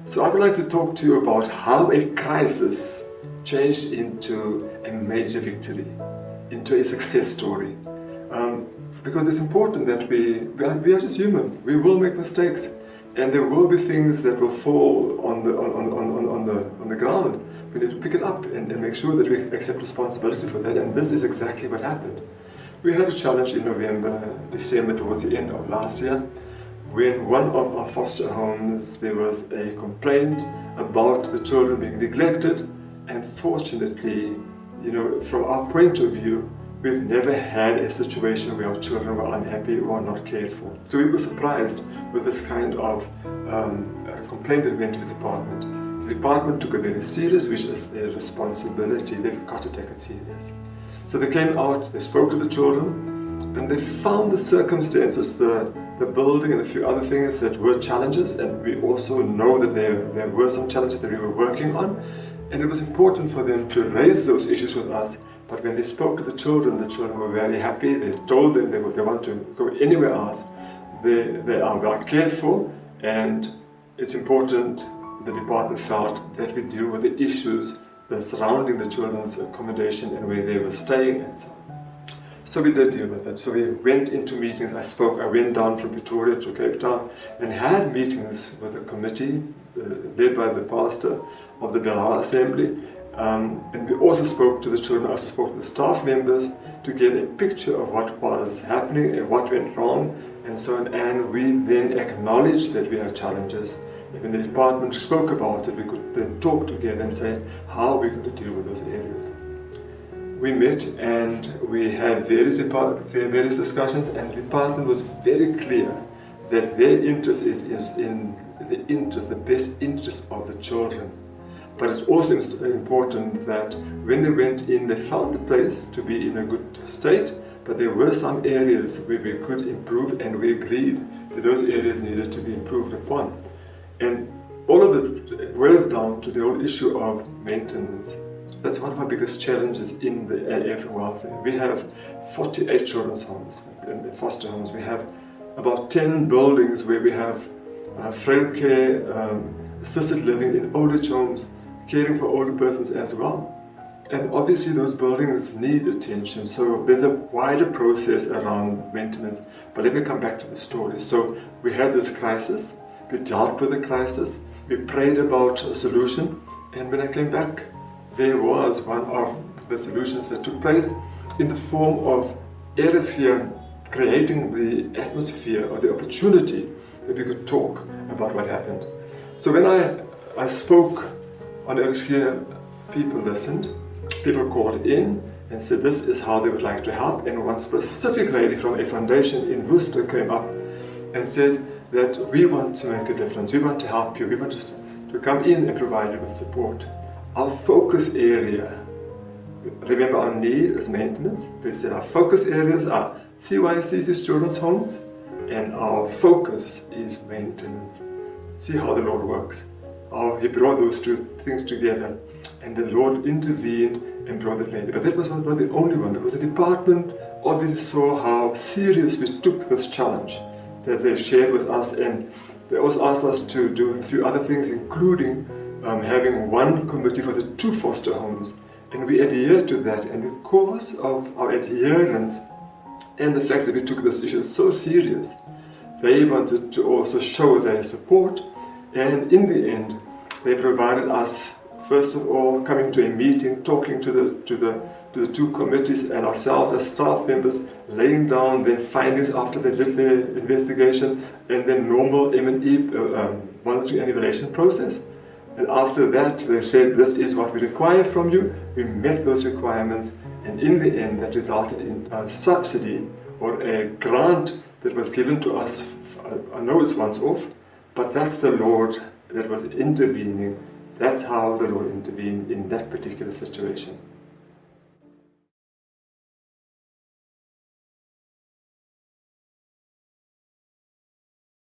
So I would like to talk to you about how a crisis changed into a major victory, into a success story. Because it's important that we are just human. We will make mistakes, and there will be things that will fall on the ground. We need to pick it up and make sure that we accept responsibility for that. And this is exactly what happened. We had a challenge in November, December, towards the end of last year, when one of our foster homes, there was a complaint about the children being neglected, and fortunately, from our point of view, we've never had a situation where our children were unhappy or not cared for. So we were surprised with this kind of complaint that went to the department. The department took it very serious, which is their responsibility. They've got to take it serious. So they came out, they spoke to the children, and they found the circumstances, the building and a few other things that were challenges, and we also know that there were some challenges that we were working on, and it was important for them to raise those issues with us. But when they spoke to the children were very happy. They told them they want to go anywhere else. They are well cared for, and it's important, the department felt, that we deal with the issues surrounding the children's accommodation and where they were staying and so on. So we did deal with it. So we went into meetings. I went down from Pretoria to Cape Town and had meetings with a committee led by the pastor of the Belhar Assembly. And we also spoke to the children, also spoke to the staff members to get a picture of what was happening and what went wrong and so on. And we then acknowledged that we had challenges. And when the department spoke about it, we could then talk together and say how we're going to deal with those areas. We met and we had various discussions, and the department was very clear that their interest is in the best interest of the children. But it's also important that when they went in, they found the place to be in a good state, but there were some areas where we could improve, and we agreed that those areas needed to be improved upon. And all of it boils down to the whole issue of maintenance. That's one of our biggest challenenge in the area for welfare. We have 48 children's homes and foster homes. We have about 10 buildings where we have frail care, assisted living in old age homes, caring for older persons as well. And obviously those buildings need attention, so there's a wider process around maintenance. But let me come back to the story. So we had this crisis, we dealt with the crisis, we prayed about a solution, and when I came back, there was one of the solutions that took place in the form of Eris here creating the atmosphere or the opportunity that we could talk about what happened. So when I spoke on Eris here, people listened, people called in and said this is how they would like to help, and one specific lady from a foundation in Worcester came up and said that we want to make a difference, we want to help you, we want to come in and provide you with support. Our focus area, remember our need is maintenance. They said our focus areas are CYC's children's homes, and our focus is maintenance. See how the Lord works. He brought those two things together, and the Lord intervened and brought that lady. But that was not the only one, because the department obviously saw how serious we took this challenge that they shared with us, and they also asked us to do a few other things, including having one committee for the 2 foster homes, and we adhered to that. And because of our adherence and the fact that we took this issue so serious, they wanted to also show their support, and in the end they provided us, first of all, coming to a meeting, talking to the 2 committees and ourselves as staff members, laying down their findings after they did their investigation, and then normal M&E monitoring and evaluation process. And after that, they said, this is what we require from you. We met those requirements, and in the end, that resulted in a subsidy or a grant that was given to us. I know it's once off, but that's the Lord that was intervening. That's how the Lord intervened in that particular situation.